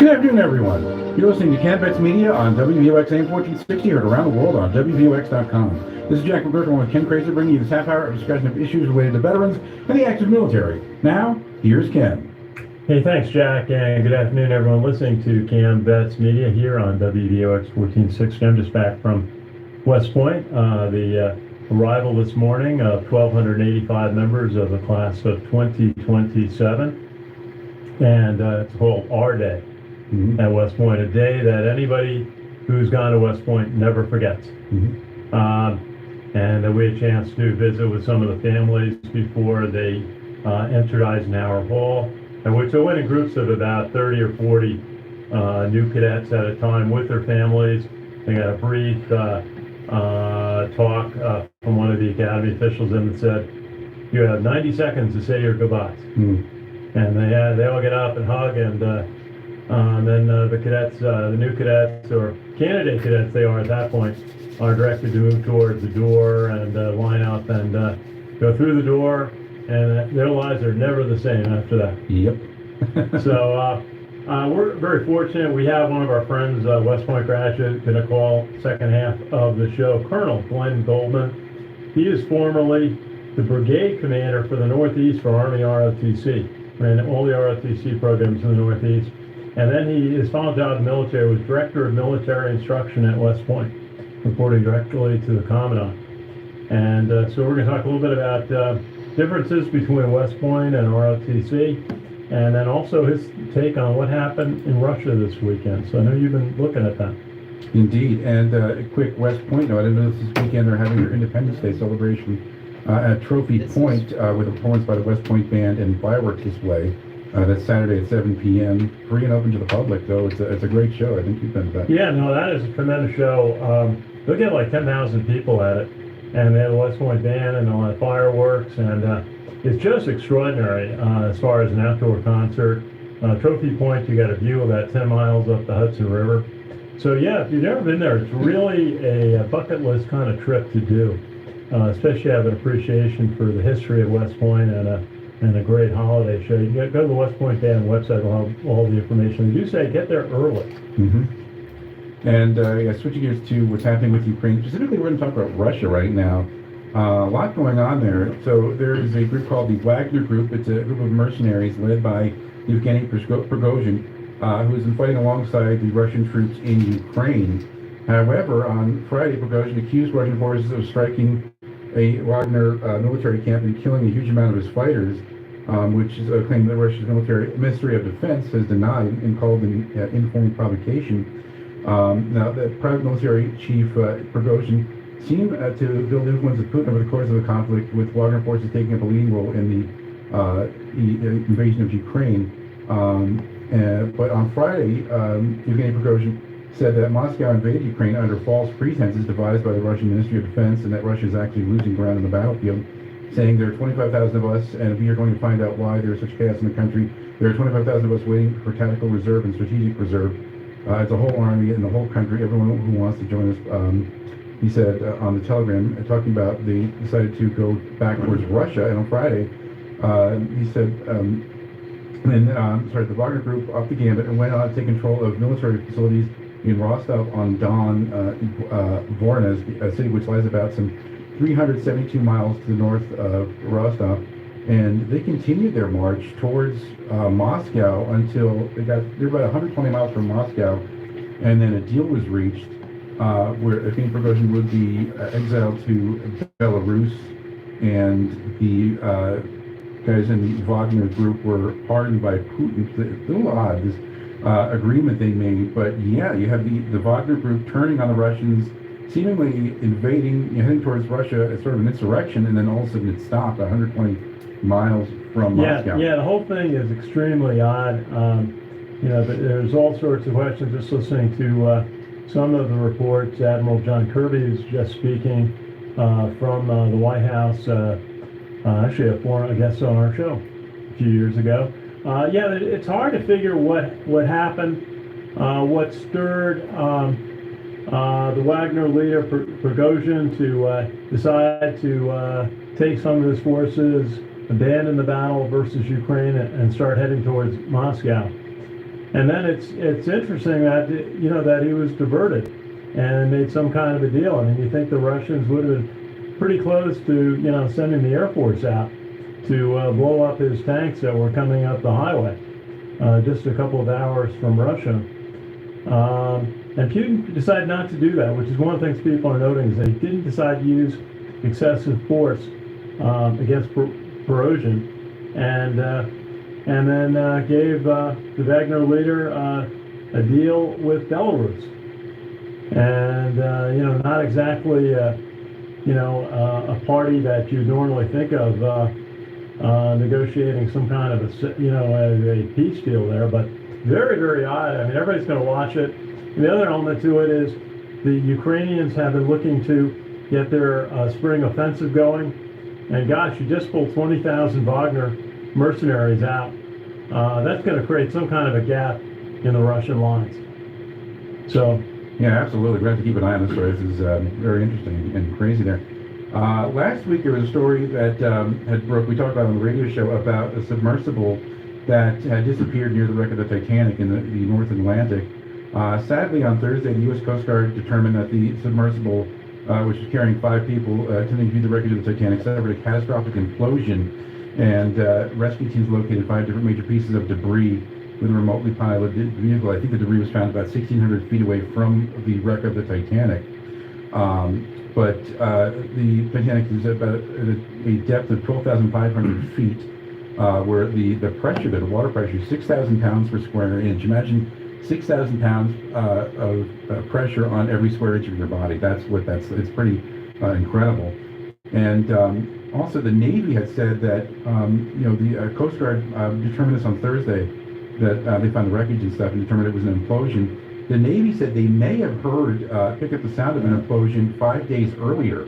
afternoon, everyone. You're listening to CaMMVetsMedia on WVOX AM 1460, heard around the world on WVOX.com. This is Jack McGuirk along with Ken Kraetzer, bringing you this half hour of discussion of issues related to veterans and the active military. Now, here's Ken. Hey, thanks, Jack, and good afternoon, everyone listening to CaMMVetsMedia here on WVOX 1460. I'm just back from West Point. The arrival this morning of 1,285 members of the class of 2027. And it's called Our Day at West Point, a day that anybody who's gone to West Point never forgets. And we had a chance to visit with some of the families before they entered Eisenhower Hall, and which they went in groups of about 30 or 40 new cadets at a time with their families. They got a brief talk from one of the academy officials and said, "You have 90 seconds to say your goodbyes." And they all get up and hug, and then the cadets, the new cadets or candidate cadets they are at that point, are directed to move towards the door and line up and go through the door, and their lives are never the same after that. Yep. So we're very fortunate. We have one of our friends, West Point graduate, going to call second half of the show, Colonel Glenn Goldman. He is formerly the brigade commander for the Northeast for Army ROTC. Ran all the ROTC programs in the Northeast. And then his final job in the military was Director of Military Instruction at West Point, reporting directly to the Commandant. And so we're going to talk a little bit about differences between West Point and ROTC, and then also his take on what happened in Russia this weekend. So I know you've been looking at that. Indeed. And a quick West Point note, I didn't know this weekend they're having their Independence Day celebration at Trophy Point with a performance by the West Point Band and fireworks display. That's Saturday at 7 p.m. Free and open to the public, though. It's a great show. I think you've been to that. Yeah, no, that is a tremendous show. They'll get like 10,000 people at it, and they have the West Point Band and all that fireworks, and it's just extraordinary as far as an outdoor concert. Trophy Point, you got a view about 10 miles up the Hudson River. So yeah, if you've never been there, it's really a bucket list kind of trip to do. Especially have an appreciation for the history of West Point and a great holiday show. You can go to the West Point Band website, we'll have all the information. They do say get there early. And switching gears to what's happening with Ukraine, specifically we're going to talk about Russia right now. A lot going on there. So there is a group called the Wagner Group. It's a group of mercenaries led by Yevgeny Prigozhin, who has been fighting alongside the Russian troops in Ukraine. However, on Friday, Prigozhin accused Russian forces of striking a Wagner military camp and killing a huge amount of his fighters, which is a claim that Russia's Ministry of Defense has denied and called an informed provocation. Now, the private military chief Prigozhin seemed to build influence with Putin over the course of the conflict, with Wagner forces taking up a leading role in the invasion of Ukraine. But on Friday, Yevgeny Prigozhin said that Moscow invaded Ukraine under false pretenses devised by the Russian Ministry of Defense, and that Russia is actually losing ground in the battlefield, saying there are 25,000 of us, and we are going to find out why there is such chaos in the country. There are 25,000 of us waiting for tactical reserve and strategic reserve. It's a whole army in the whole country, everyone who wants to join us. He said on the Telegram, talking about they decided to go back towards Russia, and on Friday, he said, the Wagner Group upped the gambit and went on to take control of military facilities in Rostov-on-Don, Voronezh, a city which lies about some 372 miles to the north of Rostov, and they continued their march towards Moscow until they're about 120 miles from Moscow, and then a deal was reached where Yevgeny Prigozhin would be exiled to Belarus, and the guys in the Wagner Group were pardoned by Putin. It's a little odd, this agreement they made, but yeah, you have the Wagner Group turning on the Russians, seemingly invading, heading towards Russia as sort of an insurrection, and then all of a sudden it stopped 120 miles from Moscow. Yeah, the whole thing is extremely odd. There's all sorts of questions. Just listening to some of the reports, Admiral John Kirby is just speaking from the White House, actually a former guest on our show a few years ago. It's hard to figure what happened, what stirred the Wagner leader Prigozhin to decide to take some of his forces, abandon the battle versus Ukraine, and start heading towards Moscow. And then it's interesting that that he was diverted and made some kind of a deal. I mean, you think the Russians would have been pretty close to sending the Air Force out to blow up his tanks that were coming up the highway just a couple of hours from Russia. And Putin decided not to do that, which is one of the things people are noting, is that he didn't decide to use excessive force against Prigozhin, and then gave the Wagner leader a deal with Belarus. And not exactly a party that you normally think of negotiating some kind of a peace deal there, but very, very odd. I mean, everybody's going to watch it. And the other element to it is the Ukrainians have been looking to get their spring offensive going. And gosh, you just pulled 20,000 Wagner mercenaries out. That's going to create some kind of a gap in the Russian lines. So, yeah, absolutely. We have to keep an eye on this story. This is very interesting and crazy there. Last week there was a story that had broke. We talked about on the radio show about a submersible that had disappeared near the wreck of the Titanic in the North Atlantic. Sadly, on Thursday, the U.S. Coast Guard determined that the submersible, which was carrying 5 people attempting to view the wreckage of the Titanic, suffered a catastrophic implosion, and rescue teams located 5 different major pieces of debris with a remotely piloted vehicle. I think the debris was found about 1,600 feet away from the wreck of the Titanic. But the Titanic is about a depth of 12,500 feet, where the pressure, the water pressure, is 6,000 pounds per square inch. Imagine 6,000 pounds of pressure on every square inch of your body. It's pretty incredible. And also the Navy had said that, the Coast Guard determined this on Thursday, that they found the wreckage and stuff and determined it was an implosion. The Navy said they may have picked up the sound of an implosion 5 days earlier,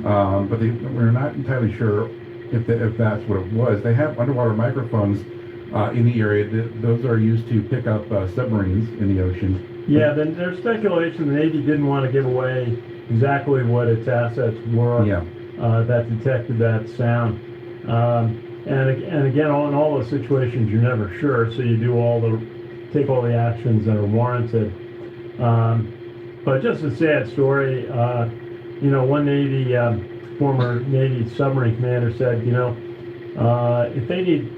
but we're not entirely sure if that's what it was. They have underwater microphones in the area. Those are used to pick up submarines in the ocean. Yeah, then there's speculation the Navy didn't want to give away exactly what its assets were that detected that sound. And again, in all those situations, you're never sure, so you take all the actions that are warranted. But just a sad story. One Navy former Navy submarine commander said, if they need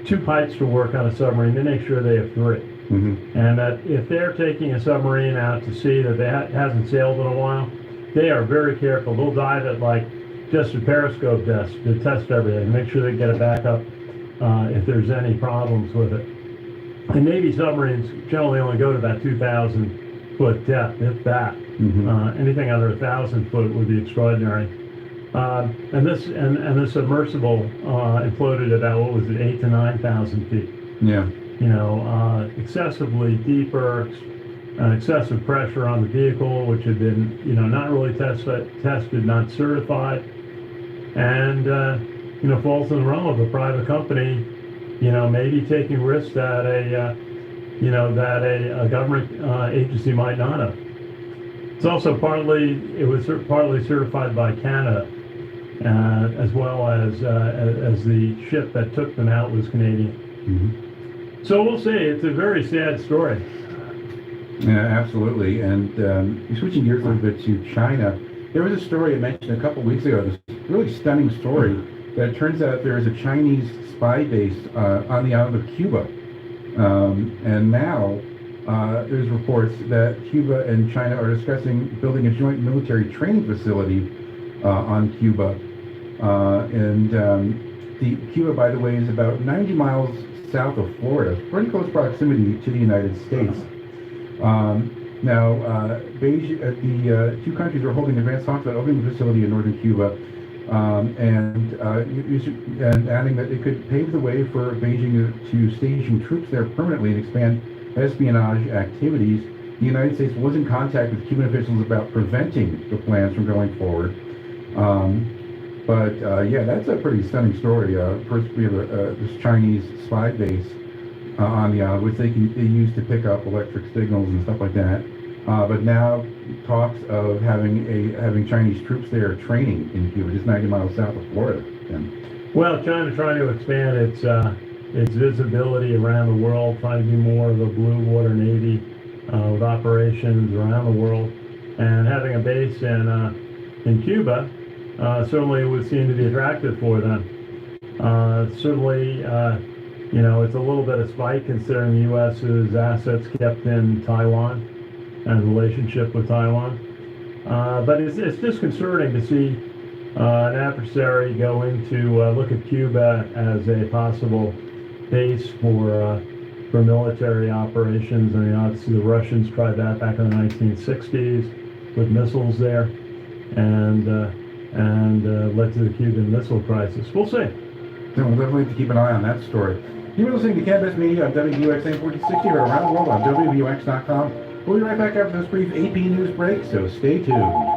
2 pipes to work on a submarine, they make sure they have 3. Mm-hmm. And that if they're taking a submarine out to sea that hasn't sailed in a while, they are very careful. They'll dive at just a periscope test to test everything, make sure they get it back up if there's any problems with it. And Navy submarines generally only go to about 2,000-foot depth, if that. Mm-hmm. Anything under 1,000 foot would be extraordinary. And this submersible imploded about 8,000 to 9,000 feet. Yeah. Excessively deeper, excessive pressure on the vehicle, which had been not really tested, not certified, and falls in the realm of a private company, maybe taking risks that a government agency might not have. It was partly certified by Canada, as well as the ship that took them out was Canadian. Mm-hmm. So we'll see. It's a very sad story. Yeah, absolutely. And switching gears a little bit to China, there was a story I mentioned a couple weeks ago, this really stunning story, that it turns out there is a Chinese spy base on the island of Cuba. And now there's reports that Cuba and China are discussing building a joint military training facility on Cuba. Cuba, by the way, is about 90 miles south of Florida, pretty close proximity to the United States. Now, Beijing, the 2 countries are holding advanced talks about opening the facility in northern Cuba, and adding that it could pave the way for Beijing to station troops there permanently and expand espionage activities. The United States was in contact with Cuban officials about preventing the plans from going forward. Yeah, that's a pretty stunning story. First, we have this Chinese spy base on the island, which they use to pick up electric signals and stuff like that. But now talks of having Chinese troops there training in Cuba, just 90 miles south of Florida. Well, China trying to expand its its visibility around the world, trying to be more of a blue water navy with operations around the world, and having a base in Cuba certainly would seem to be attractive for them. Certainly, it's a little bit of spite considering the U.S.'s assets kept in Taiwan and relationship with Taiwan. But it's disconcerting to see an adversary go into look at Cuba as a possible base for military operations. I mean, obviously the Russians tried that back in the 1960s with missiles there, and led to the Cuban Missile Crisis. We'll see. So we'll definitely have to keep an eye on that story. You've been listening to CaMMVetsMedia on WVOX 1460 or around the world on WVOX.com. We'll be right back after this brief AP news break, so stay tuned.